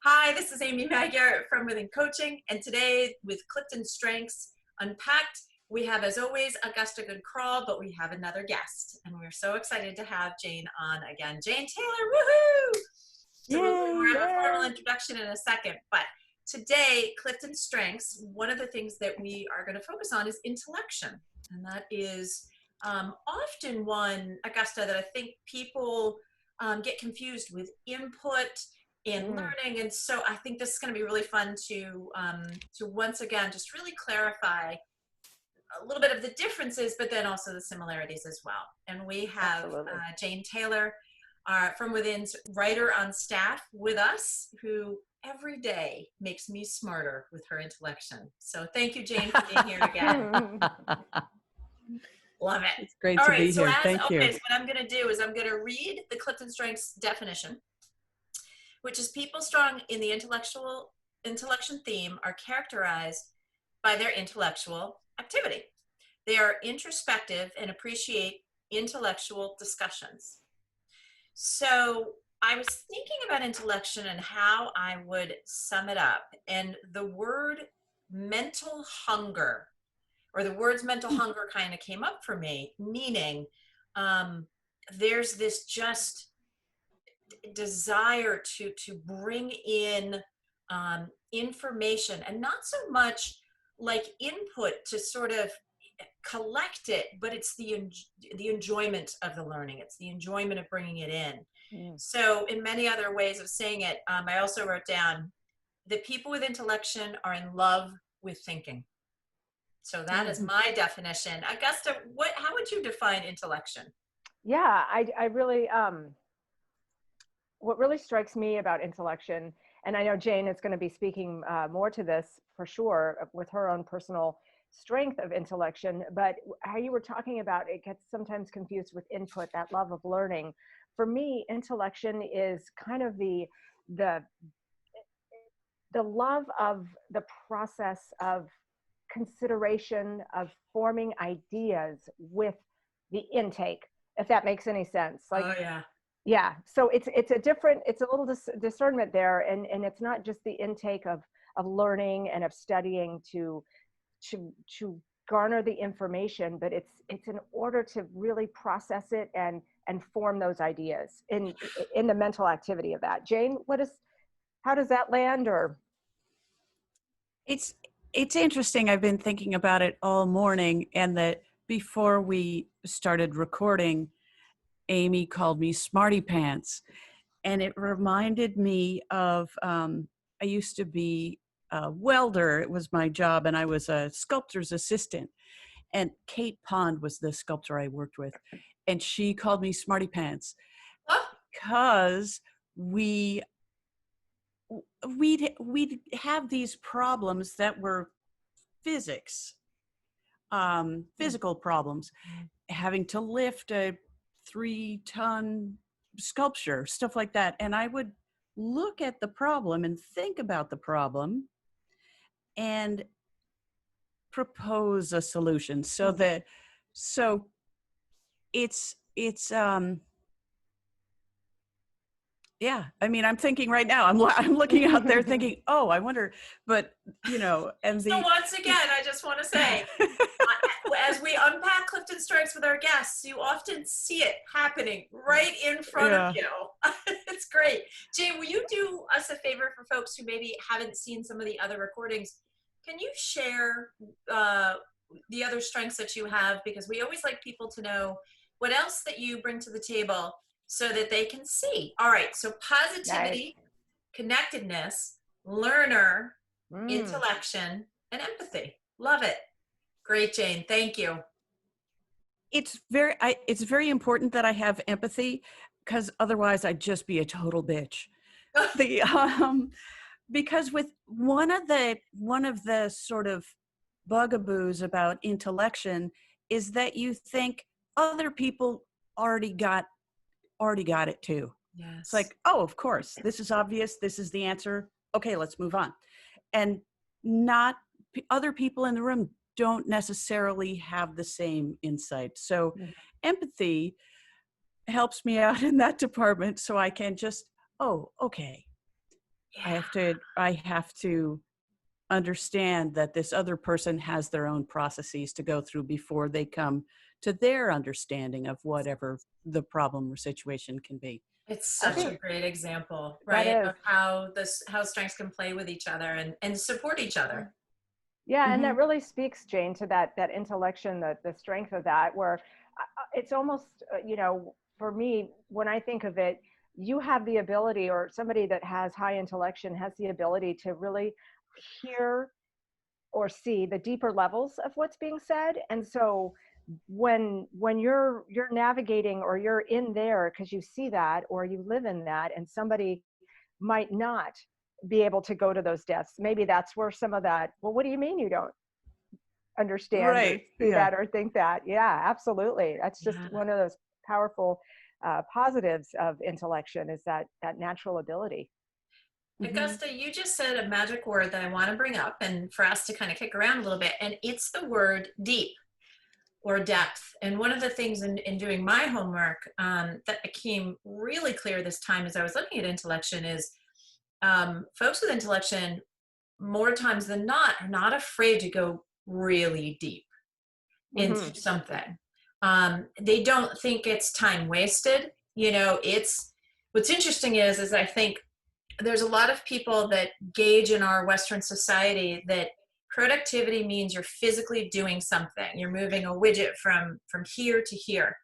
Hi, this is Amy Magyar from Within Coaching, and today with CliftonStrengths Unpacked, we have, as always, Augusta Good Crawl, but we have another guest, and we're so excited to have Jane on again. Jane Taylor, woohoo! So we'll have a formal introduction in a second, but today, CliftonStrengths, one of the things that we are going to focus on is intellection, and that is often one, Augusta, that I think people get confused with input in learning, and so I think this is going to be really fun to once again just really clarify a little bit of the differences, but then also the similarities as well. And we have Jane Taylor, FromWithin's writer on staff with us, who every day makes me smarter with her intellection. So thank you, Jane, for being here again. Love it. It's great to be here. Thank you. So what I'm going to do is I'm going to read the CliftonStrengths definition, which is people strong in the intellection theme are characterized by their intellectual activity. They are introspective and appreciate intellectual discussions. So I was thinking about intellection and how I would sum it up. And the word mental hunger, or the words mental hunger kind of came up for me, meaning there's this just desire to bring in information, and not so much like input to sort of collect it, but it's the enjoyment of the learning. It's the enjoyment of bringing it in. So in many other ways of saying it, I also wrote down that people with intellection are in love with thinking. So that is my definition. Augusta, how would you define intellection? Yeah, I really, what really strikes me about intellection, and I know Jane is going to be speaking more to this for sure with her own personal strength of intellection, but how you were talking about it gets sometimes confused with input, that love of learning. For me, intellection is kind of the love of the process of consideration, of forming ideas with the intake, if that makes any sense. Like, oh yeah. Yeah, so it's a little discernment there, and it's not just the intake of learning and of studying to garner the information, but it's in order to really process it and form those ideas in the mental activity of that. Jane, how does that land? Or It's interesting. I've been thinking about it all morning, and that before we started recording, Amy called me Smarty Pants, and it reminded me of, I used to be a welder. It was my job, and I was a sculptor's assistant, and Kate Pond was the sculptor I worked with, and she called me Smarty Pants because we'd have these problems that were physics, physical problems, having to lift a 3-ton sculpture, stuff like that. And I would look at the problem and think about the problem and propose a solution. So it's yeah, I mean, I'm thinking right now, I'm looking out there thinking, oh, I wonder, but and so once again, I just want to say, as we unpack CliftonStrengths with our guests, you often see it happening right in front of you. It's great. Jane, will you do us a favor for folks who maybe haven't seen some of the other recordings? Can you share the other strengths that you have? Because we always like people to know what else that you bring to the table so that they can see. All right, so positivity, connectedness, learner, intellection, and empathy. Love it. Great, Jane. Thank you. It's very important that I have empathy, because otherwise I'd just be a total bitch. Because with one of the sort of bugaboos about intellection is that you think other people already got it too. Yes. It's like, oh, of course, this is obvious. This is the answer. Okay, let's move on. And not other people in the room don't necessarily have the same insight. So empathy helps me out in that department, so I can just, oh, okay, Yeah. I have to understand that this other person has their own processes to go through before they come to their understanding of whatever the problem or situation can be. It's I such a think great example, that right? is. Of how strengths can play with each other and support each other. Yeah, and Mm-hmm. that really speaks, Jane, to that intellection, the strength of that, where it's almost, for me, when I think of it, you have the ability, or somebody that has high intellection has the ability to really hear or see the deeper levels of what's being said. And so when you're navigating, or you're in there because you see that, or you live in that, and somebody might not be able to go to those depths, maybe that's where some of that, well, what do you mean you don't understand or Right. see Yeah. that or think that? Yeah, absolutely. That's just Yeah. one of those powerful positives of intellection, is that natural ability. Mm-hmm. Augusta, you just said a magic word that I want to bring up and for us to kind of kick around a little bit, and it's the word deep or depth. And one of the things in doing my homework that became really clear this time as I was looking at intellection is folks with intellection, more times than not, are not afraid to go really deep Mm-hmm. into something. They don't think it's time wasted. It's what's interesting is I think there's a lot of people that gauge in our Western society that productivity means you're physically doing something. You're moving a widget from here to here.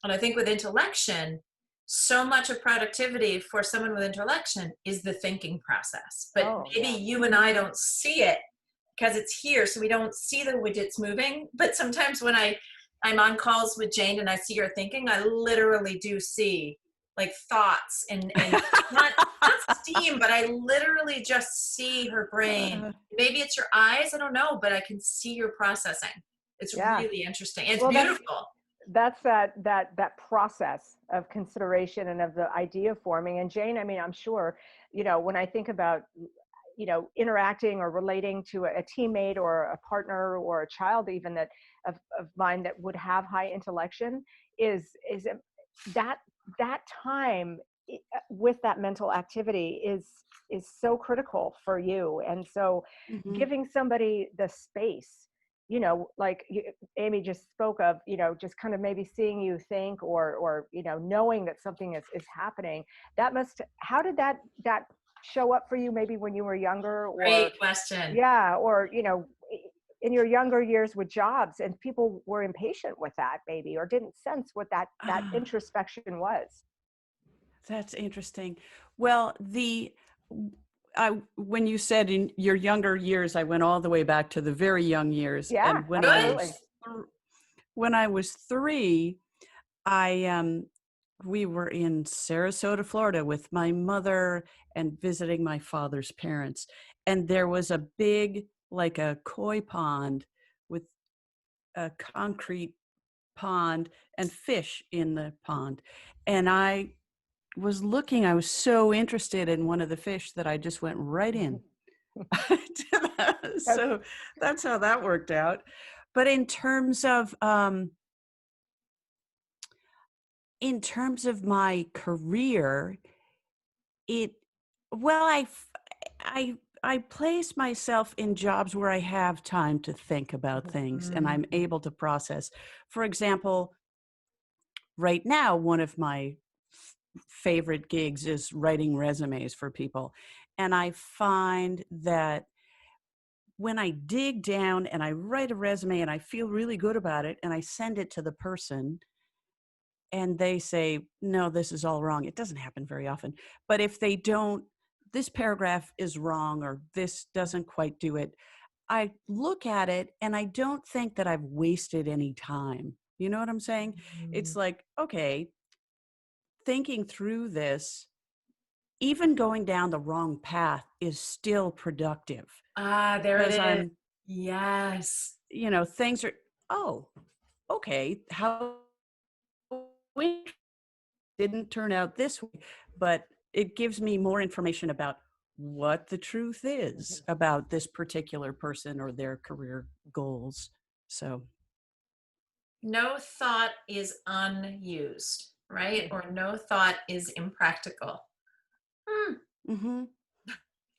And I think with intellection, so much of productivity for someone with intellection is the thinking process. But Oh, maybe yeah. you and I don't see it because it's here, so we don't see the widgets moving. But sometimes when I'm on calls with Jane and I see her thinking, I literally do see like thoughts and not steam, but I literally just see her brain. Maybe it's your eyes, I don't know, but I can see your processing. It's Yeah. really interesting. It's Well, beautiful. that's that process of consideration and of the idea forming. And Jane, I mean, I'm sure, when I think about, interacting or relating to a teammate or a partner or a child, even of mine that would have high intellection, is that time with that mental activity is so critical for you. And so Mm-hmm. giving somebody the space, like Amy just spoke of, just kind of maybe seeing you think, or knowing that something is happening. How did that show up for you, maybe when you were younger, or Great question. yeah, or in your younger years with jobs, and people were impatient with that, maybe, or didn't sense what that Ah, introspection was. that's interesting. Well, when you said in your younger years, I went all the way back to the very young years. Yeah, And when I Good. absolutely. was when I was 3, I we were in Sarasota, Florida with my mother and visiting my father's parents. And there was a big, like a koi pond with a concrete pond and fish in the pond. And I was so interested in one of the fish that I just went right in. That's So that's how that worked out. But in terms of my career, it well, I place myself in jobs where I have time to think about things and I'm Mm. able to process. For example, right now, one of my favorite gigs is writing resumes for people. And I find that when I dig down and I write a resume and I feel really good about it and I send it to the person and they say, no, this is all wrong. It doesn't happen very often. But if they don't, this paragraph is wrong or this doesn't quite do it, I look at it and I don't think that I've wasted any time. You know what I'm saying? It's like, okay, thinking through this, even going down the wrong path is still productive There it because is. I'm, Yes. things are, oh, okay, how we didn't turn out this way, but it gives me more information about what the truth is about this particular person or their career goals. So, No thought is unused, right? Or no thought is impractical. Hmm. mm-hmm.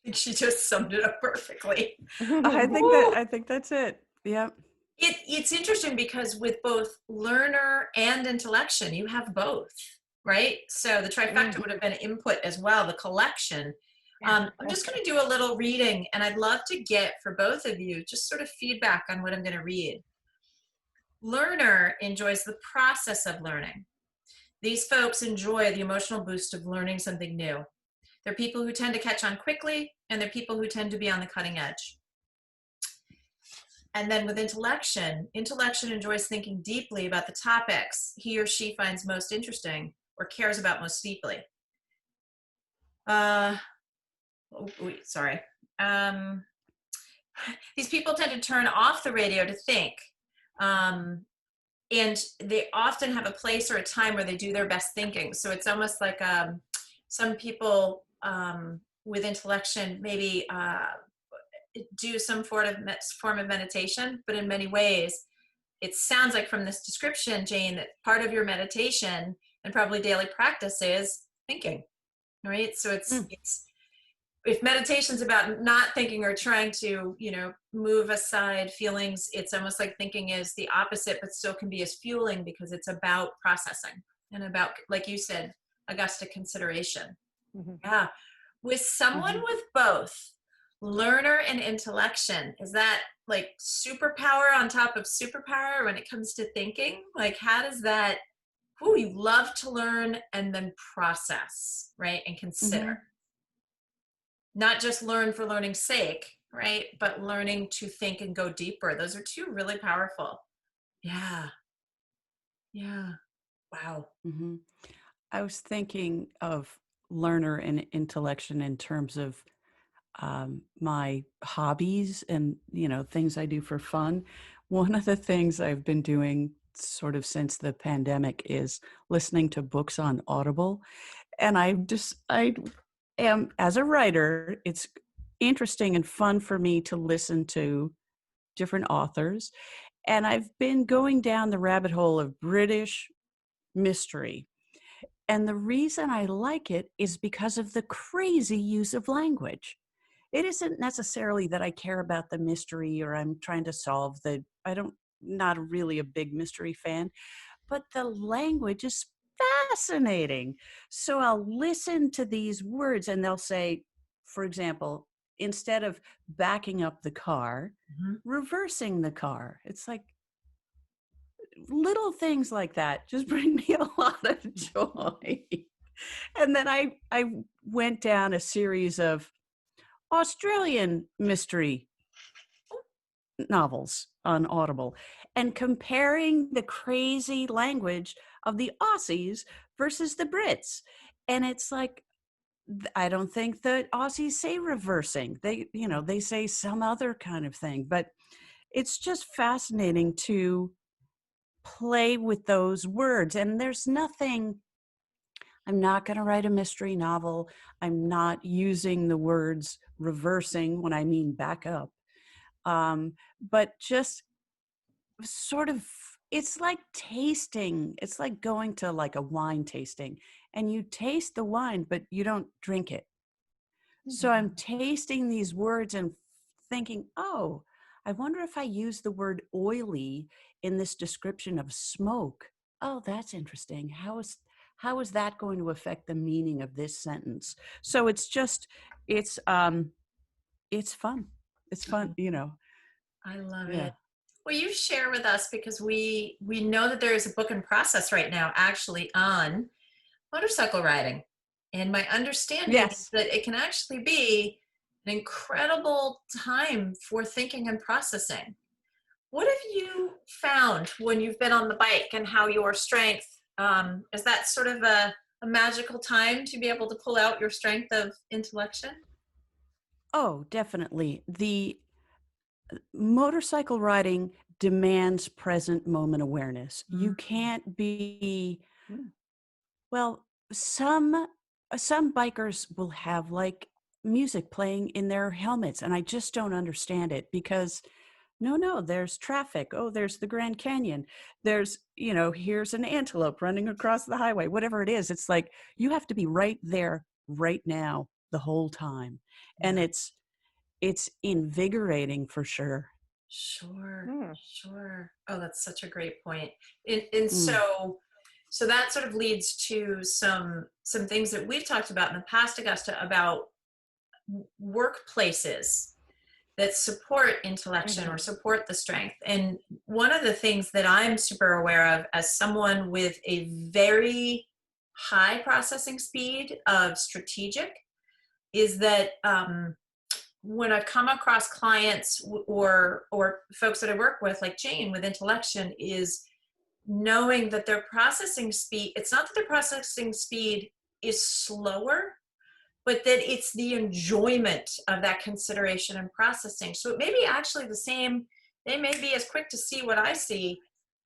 think she just summed it up perfectly. I think that's it. Yep. It's interesting because with both learner and intellection, you have both, right? So the trifecta would have been input as well, the collection. I'm just going to do a little reading, and I'd love to get for both of you just sort of feedback on what I'm going to read. Learner enjoys the process of learning. These folks enjoy the emotional boost of learning something new. They're people who tend to catch on quickly, and they're people who tend to be on the cutting edge. And then with intellection enjoys thinking deeply about the topics he or she finds most interesting or cares about most deeply. These people tend to turn off the radio to think. And they often have a place or a time where they do their best thinking. So it's almost like some people with intellection maybe do some form of meditation, but in many ways, it sounds like from this description, Jane, that part of your meditation and probably daily practice is thinking, right? So it's if meditation's about not thinking or trying to, move aside feelings, it's almost like thinking is the opposite, but still can be as fueling because it's about processing and about, like you said, Augusta, consideration. Yeah. With someone with both learner and intellection, is that like superpower on top of superpower when it comes to thinking? Like, how does that, you love to learn and then process, right? And consider. Not just learn for learning's sake, right? But learning to think and go deeper. Those are two really powerful. Yeah. Yeah. Wow. I was thinking of learner and intellection in terms of my hobbies and, things I do for fun. One of the things I've been doing sort of since the pandemic is listening to books on Audible. And I am, as a writer, it's interesting and fun for me to listen to different authors. And I've been going down the rabbit hole of British mystery. And the reason I like it is because of the crazy use of language. It isn't necessarily that I care about the mystery or I'm trying to solve not really a big mystery fan, but the language is fascinating. So I'll listen to these words and they'll say, for example, instead of backing up the car, reversing the car. It's like little things like that just bring me a lot of joy. And then I went down a series of Australian mystery novels on Audible and comparing the crazy language of the Aussies versus the Brits. And it's like, I don't think that Aussies say reversing. They say some other kind of thing, but it's just fascinating to play with those words. And there's nothing, I'm not going to write a mystery novel. I'm not using the words reversing when I mean back up. But just sort of, it's like tasting. It's like going to like a wine tasting and you taste the wine, but you don't drink it. So I'm tasting these words and thinking, oh, I wonder if I use the word oily in this description of smoke. Oh, that's interesting. How is that going to affect the meaning of this sentence? So it's fun. It's fun, I love it. Will you share with us, because we know that there is a book in process right now actually on motorcycle riding. And my understanding is that it can actually be an incredible time for thinking and processing. What have you found when you've been on the bike and how your strength, is that sort of a magical time to be able to pull out your strength of intellection? Oh, definitely. The motorcycle riding demands present moment awareness. You can't be, well, some bikers will have like music playing in their helmets and I just don't understand it because no, there's traffic. Oh, there's the Grand Canyon. There's, here's an antelope running across the highway, whatever it is. It's like, you have to be right there, right now the whole time. And it's invigorating for sure. Sure, Mm. sure. Oh, that's such a great point. And Mm. so that sort of leads to some things that we've talked about in the past, Augusta, about workplaces that support intellection or support the strength. And one of the things that I'm super aware of as someone with a very high processing speed of strategic is that when I've come across clients or folks that I work with, like Jane with Intellection, is knowing that their processing speed, it's not that their processing speed is slower, but that it's the enjoyment of that consideration and processing. So it may be actually the same. They may be as quick to see what I see,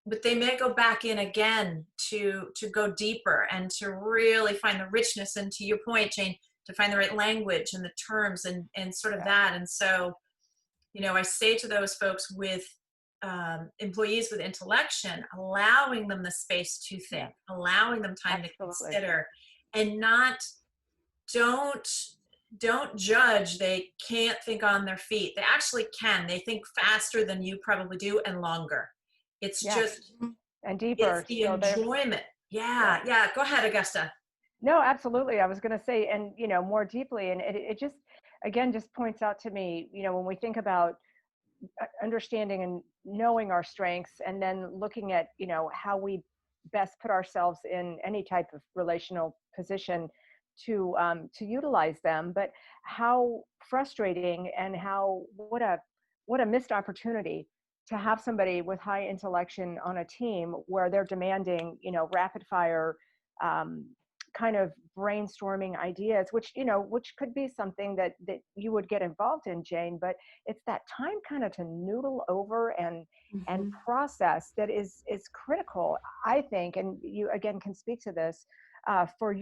but they may go back in again to go deeper and to really find the richness. And to your point, Jane, to find the right language and the terms and sort of that. And so, you know, I say to those folks with employees with Intellection, allowing them the space to think, allowing them time to consider, and not don't judge. They can't think on their feet. They actually can. They think faster than you probably do and longer. It's just and deeper. It's the enjoyment. Yeah. Go ahead, Augusta. No, absolutely. I was going to say, and you know, more deeply, and it just again just points out to me, you know, when we think about understanding and knowing our strengths, and then looking at, you know, how we best put ourselves in any type of relational position to utilize them, but how frustrating and how what a missed opportunity to have somebody with high intellection on a team where they're demanding, you know, rapid fire kind of brainstorming ideas, which, you know, which could be something that you would get involved in, Jane, but it's that time kind of to noodle over and process that is critical, I think, and you again can speak to this, for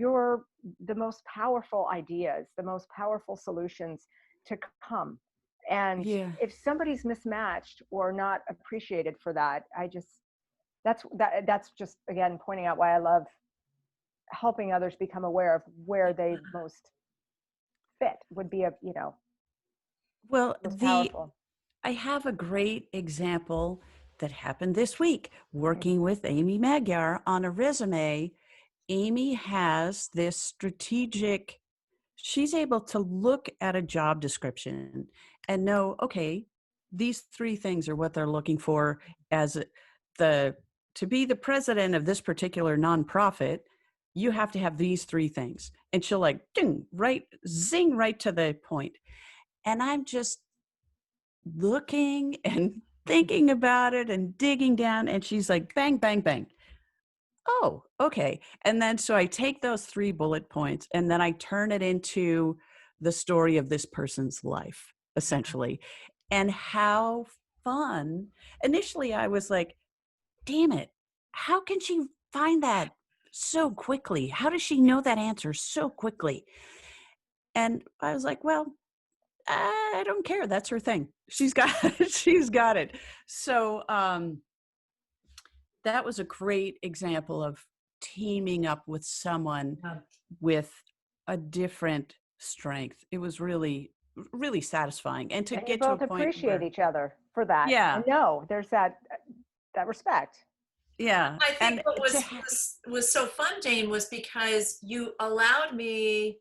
the most powerful ideas, the most powerful solutions to come. And if somebody's mismatched or not appreciated for that, that's just again pointing out why I love helping others become aware of where they most fit would be most powerful. I have a great example that happened this week working with Amy Magyar on a resume. Amy has this strategic, she's able to look at a job description and know, okay, these three things are what they're looking for as to be the president of this particular nonprofit. You have to have these three things. And she'll like, zing right to the point. And I'm just looking and thinking about it and digging down. And she's like, bang, bang, bang. Oh, okay. And then so I take those 3 bullet points and then I turn it into the story of this person's life, essentially. And how fun. Initially, I was like, damn it. How can she find that so quickly? How does she know that answer so quickly? And I was like, well, I don't care. That's her thing. She's got it. She's got it. So that was a great example of teaming up with someone with a different strength. It was really, really satisfying. And to get to a point appreciate each other for that. Yeah. And no, there's that respect. Yeah. I think what was so fun, Jane, was because you allowed me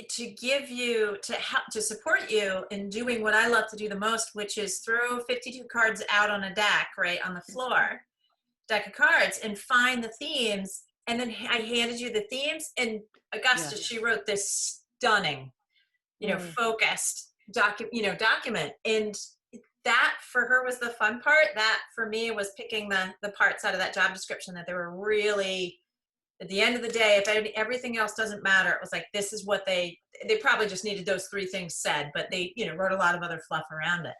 to give you, to help, to support you in doing what I love to do the most, which is throw 52 cards out on a deck, right on the floor, deck of cards, and find the themes. And then I handed you the themes, and Augusta, she wrote this stunning, focused document. And that for her was the fun part. That for me was picking the parts out of that job description that they were really, at the end of the day, if everything else doesn't matter, it was like, this is what they probably just needed those 3 things said, but they, wrote a lot of other fluff around it.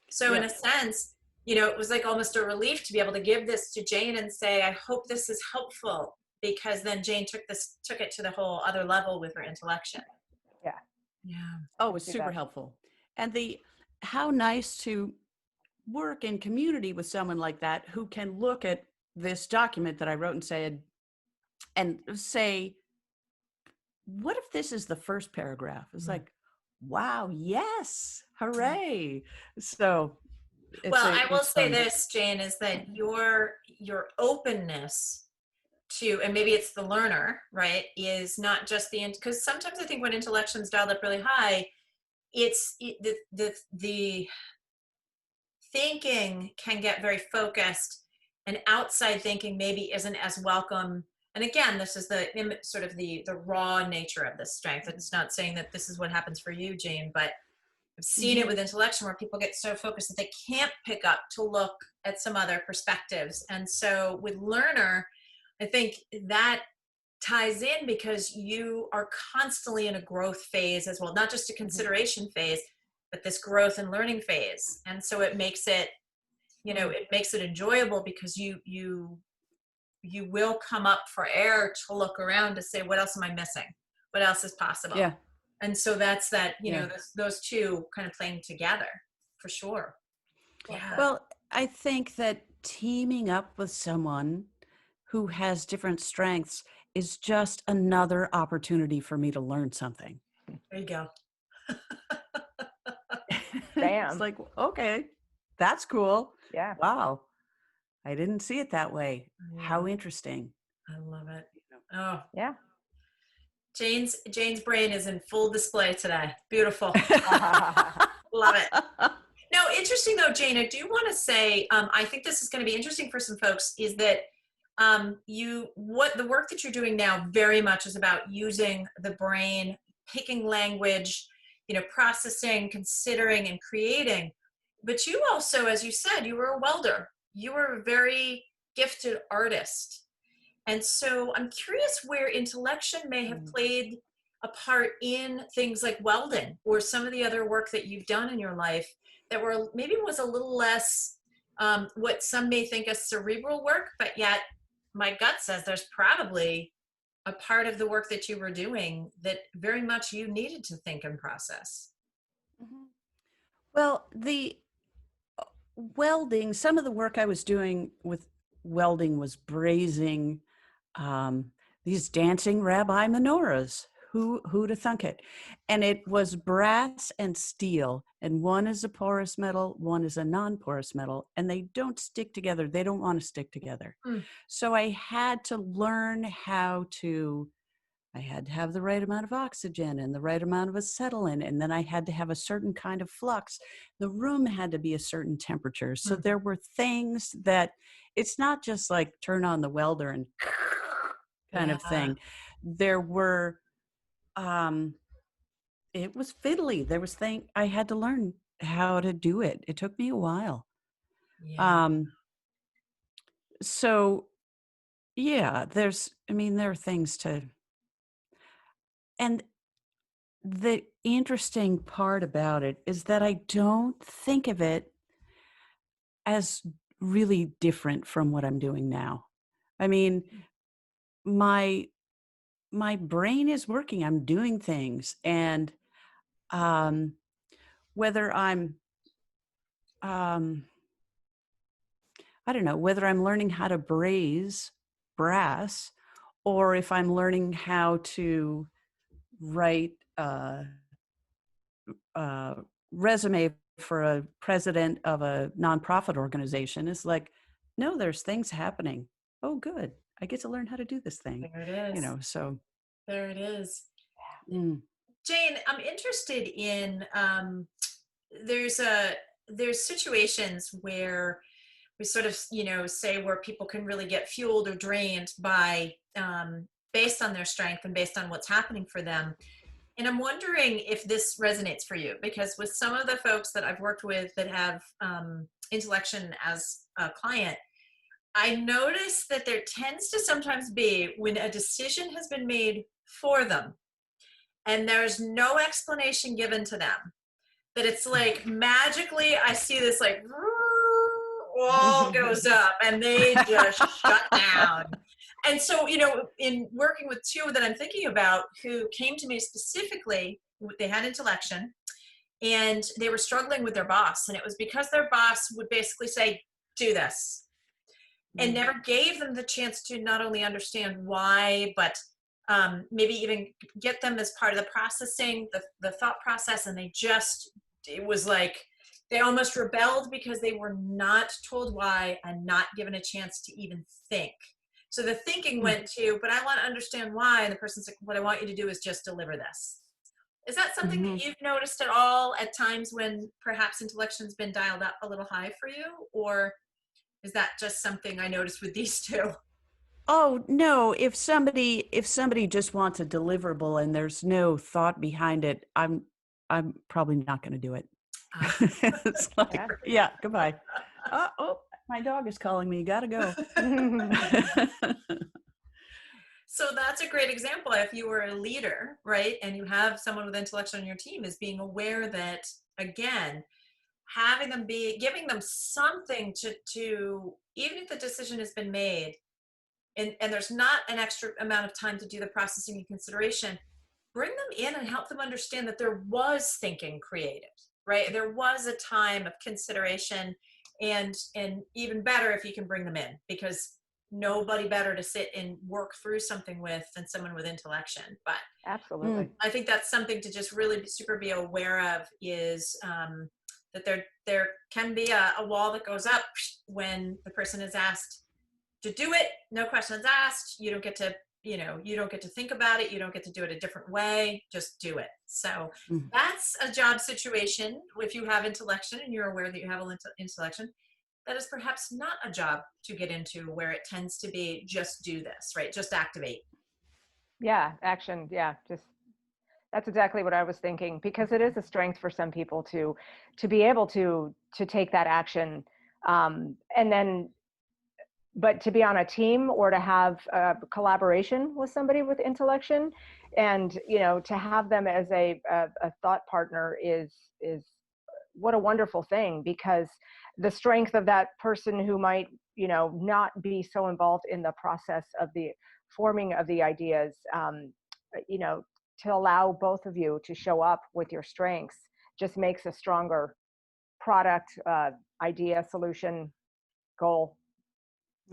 So in a sense, it was like almost a relief to be able to give this to Jane and say, I hope this is helpful, because then Jane took it to the whole other level with her Intellection. Yeah. Oh, it was super helpful. And how nice to work in community with someone like that who can look at this document that I wrote and say, what if this is the first paragraph? It's like, wow, yes, hooray. So Well, I will it's say fun. this, Jane, is that your openness to, and maybe it's the learner, right, is not just because sometimes I think when intellection's dialed up really high, the thinking can get very focused, and outside thinking maybe isn't as welcome. And again, this is the sort of the raw nature of this strength. It's not saying that this is what happens for you, Jane, but I've seen it with intellection where people get so focused that they can't pick up to look at some other perspectives. And so with learner, I think that ties in because you are constantly in a growth phase as well, not just a consideration phase, but this growth and learning phase. And so it makes it, it makes it enjoyable because you will come up for air to look around to say, what else am I missing? What else is possible? Yeah. And so that's that, those two kind of playing together for sure. Yeah. Well, I think that teaming up with someone who has different strengths is just another opportunity for me to learn something. There you go. Bam. It's like, okay, that's cool. Yeah. Wow. I didn't see it that way. Yeah. How interesting. I love it. Oh, Yeah. Jane's brain is in full display today. Beautiful. Love it. Now, interesting though, Jane, I do want to say, I think this is going to be interesting for some folks, is that what the work that you're doing now very much is about using the brain, picking language, processing, considering, and creating. But you also, as you said, you were a welder. You were a very gifted artist. And so I'm curious where intellection may have played a part in things like welding or some of the other work that you've done in your life that maybe was a little less what some may think is cerebral work, but yet my gut says there's probably a part of the work that you were doing that very much you needed to think and process. Well, the welding, some of the work I was doing with welding was brazing these dancing rabbi menorahs. Who'd have thunk it? And it was brass and steel, and one is a porous metal, one is a non-porous metal, and they don't stick together. They don't want to stick together. So I had to learn I had to have the right amount of oxygen and the right amount of acetylene, and then I had to have a certain kind of flux. The room had to be a certain temperature. So there were things that, it's not just like turn on the welder and kind of thing. There were, it was fiddly. There was I had to learn how to do it. It took me a while. Yeah. So yeah, there are things to, and the interesting part about it is that I don't think of it as really different from what I'm doing now. I mean, my brain is working. I'm doing things, and whether I'm I don't know, whether I'm learning how to braze brass or if I'm learning how to write resume for a president of a nonprofit organization, is like, no, there's things happening. Oh, good. I get to learn how to do this thing. There it is. So there it is. Mm. Jane, I'm interested in, there's situations where we sort of, say where people can really get fueled or drained by, based on their strength and based on what's happening for them. And I'm wondering if this resonates for you, because with some of the folks that I've worked with that have Intellection as a client, I notice that there tends to sometimes be when a decision has been made for them and there's no explanation given to them, that it's like magically I see this like wall goes up and they just shut down. And so, in working with two that I'm thinking about who came to me specifically, they had Intellection and they were struggling with their boss. And it was because their boss would basically say, do this, and never gave them the chance to not only understand why, but maybe even get them as part of the processing, the thought process, and it was like, they almost rebelled because they were not told why and not given a chance to even think. So the thinking went to, but I want to understand why. And the person's like, what I want you to do is just deliver this. Is that something that you've noticed at all at times when perhaps intellection's been dialed up a little high for you? Or is that just something I noticed with these two? Oh, no, if somebody just wants a deliverable and there's no thought behind it, I'm probably not going to do it. It's like, yeah, goodbye. Oh, my dog is calling me. Gotta go. So that's a great example. If you were a leader, right, and you have someone with intellection on your team, is being aware that, again, giving them something to even if the decision has been made and there's not an extra amount of time to do the processing and consideration, bring them in and help them understand that there was thinking created, right? There was a time of consideration, and even better if you can bring them in, because nobody better to sit and work through something with than someone with intellection. But Absolutely. I think that's something to just really be aware of, is that there can be a wall that goes up when the person is asked to do it. No questions asked. You don't get to, you don't get to think about it. You don't get to do it a different way. Just do it. So that's a job situation. If you have intellection and you're aware that you have intellection, that is perhaps not a job to get into, where it tends to be just do this, right? Just activate. Yeah, action. Yeah, just that's exactly what I was thinking, because it is a strength for some people to be able to take that action, and then, but to be on a team or to have a collaboration with somebody with intellection, and to have them as a thought partner is what a wonderful thing, because the strength of that person who might not be so involved in the process of the forming of the ideas, you know to allow both of you to show up with your strengths just makes a stronger product, idea, solution, goal.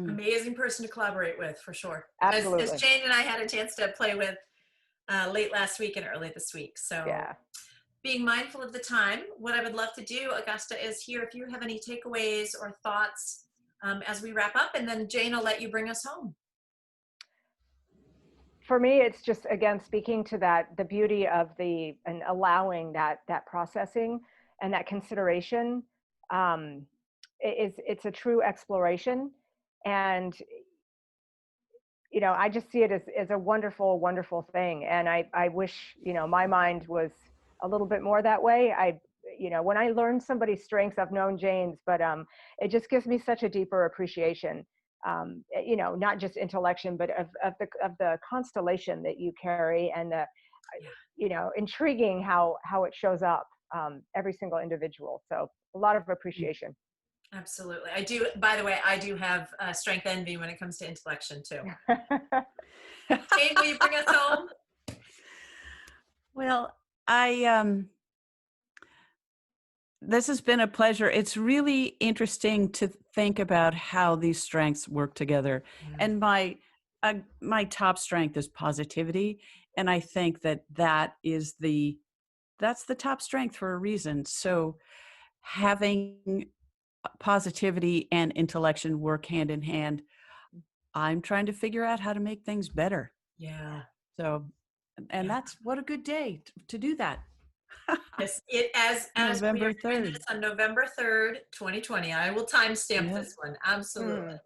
Amazing person to collaborate with, for sure. Absolutely. As Jane and I had a chance to play with late last week and early this week. So Yeah. Being mindful of the time, what I would love to do, Augusta, is here if you have any takeaways or thoughts as we wrap up, and then Jane will let you bring us home. For me, it's just, again, speaking to that, the beauty of and allowing that processing and that consideration. It's a true exploration. And, I just see it as a wonderful, wonderful thing. And I wish, my mind was a little bit more that way. When I learn somebody's strengths, I've known Jane's, but it just gives me such a deeper appreciation. Not just intellection, but of the constellation that you carry, and intriguing how it shows up, every single individual. So a lot of appreciation. Absolutely. I do, by the way, I do have strength envy when it comes to intellection too. Jane, will you bring us home? Well, this has been a pleasure. It's really interesting to think about how these strengths work together. And my top strength is positivity. And I think that's the top strength for a reason. So having positivity and intellection work hand in hand, I'm trying to figure out how to make things better. Yeah. So, and that's what a good day to do that. Yes, as November we are doing 3rd. this on November 3rd, 2020. I will timestamp this one. Absolutely.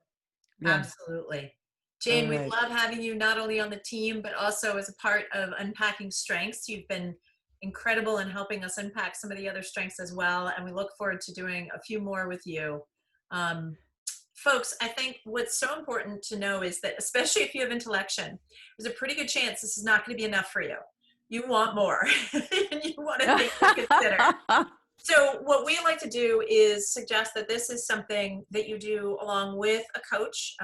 Yeah. Absolutely. Jane, All we right. love having you not only on the team, but also as a part of Unpacking Strengths. You've been incredible in helping us unpack some of the other strengths as well. And we look forward to doing a few more with you. Folks, I think what's so important to know is that, especially if you have intellection, there's a pretty good chance this is not going to be enough for you. You want more, and you want to think and consider. So what we like to do is suggest that this is something that you do along with a coach,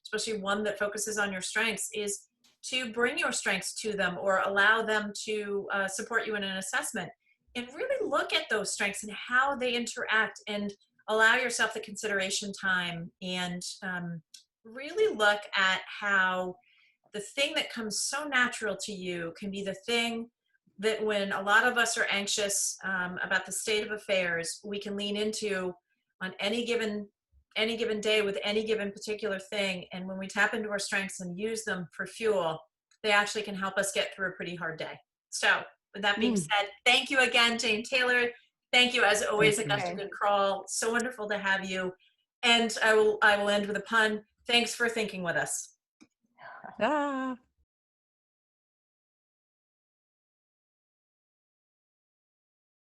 especially one that focuses on your strengths, is to bring your strengths to them or allow them to support you in an assessment, and really look at those strengths and how they interact, and allow yourself the consideration time, and really look at how the thing that comes so natural to you can be the thing that when a lot of us are anxious about the state of affairs, we can lean into on any given day with any given particular thing. And when we tap into our strengths and use them for fuel, they actually can help us get through a pretty hard day. So with that being said, thank you again, Jane Taylor. Thank you, as always, Augusta Good-Crawl. So wonderful to have you. And I will end with a pun. Thanks for thinking with us. Ah.